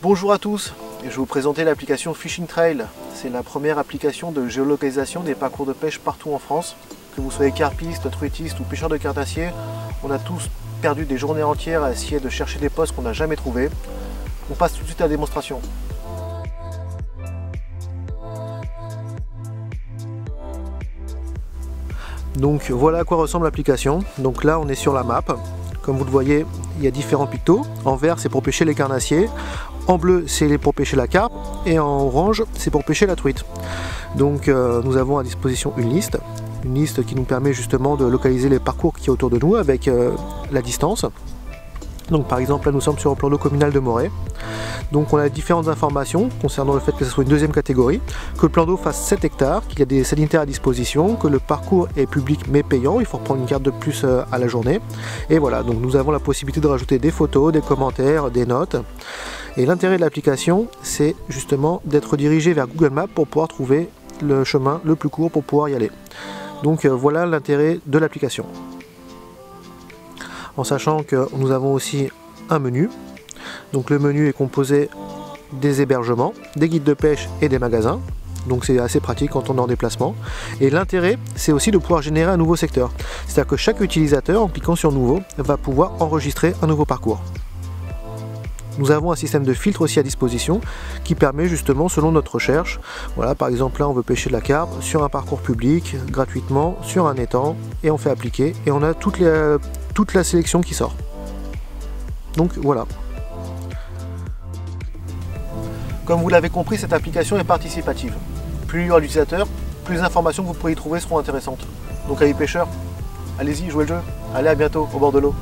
Bonjour à tous, je vais vous présenter l'application Fishing Trail. C'est la première application de géolocalisation des parcours de pêche partout en France. Que vous soyez carpiste, truitiste ou pêcheur de carnassiers, on a tous perdu des journées entières à essayer de chercher des postes qu'on n'a jamais trouvés. On passe tout de suite à la démonstration. Donc voilà à quoi ressemble l'application. Donc là on est sur la map. Comme vous le voyez, il y a différents pictos. En vert c'est pour pêcher les carnassiers, en bleu c'est pour pêcher la carpe et en orange c'est pour pêcher la truite. Donc nous avons à disposition une liste qui nous permet justement de localiser les parcours qui est autour de nous avec la distance. Donc par exemple là nous sommes sur le plan d'eau communal de Morée. Donc on a différentes informations concernant le fait que ce soit une deuxième catégorie, que le plan d'eau fasse 7 hectares, qu'il y a des sanitaires à disposition, que le parcours est public mais payant, il faut reprendre une carte de plus à la journée. Et voilà, donc nous avons la possibilité de rajouter des photos, des commentaires, des notes. Et l'intérêt de l'application, c'est justement d'être dirigé vers Google Maps pour pouvoir trouver le chemin le plus court pour pouvoir y aller. Donc voilà l'intérêt de l'application. En sachant que nous avons aussi un menu. Donc le menu est composé des hébergements, des guides de pêche et des magasins. Donc c'est assez pratique quand on est en déplacement. Et l'intérêt, c'est aussi de pouvoir générer un nouveau secteur. C'est-à-dire que chaque utilisateur, en cliquant sur nouveau, va pouvoir enregistrer un nouveau parcours. Nous avons un système de filtre aussi à disposition qui permet justement, selon notre recherche, voilà, par exemple là on veut pêcher de la carpe sur un parcours public, gratuitement, sur un étang, et on fait appliquer, et on a toute la sélection qui sort. Donc voilà. Comme vous l'avez compris, cette application est participative. Plus il y aura d'utilisateurs, plus les informations que vous pourrez y trouver seront intéressantes. Donc amis pêcheurs, allez-y, jouez le jeu. Allez, à bientôt au bord de l'eau.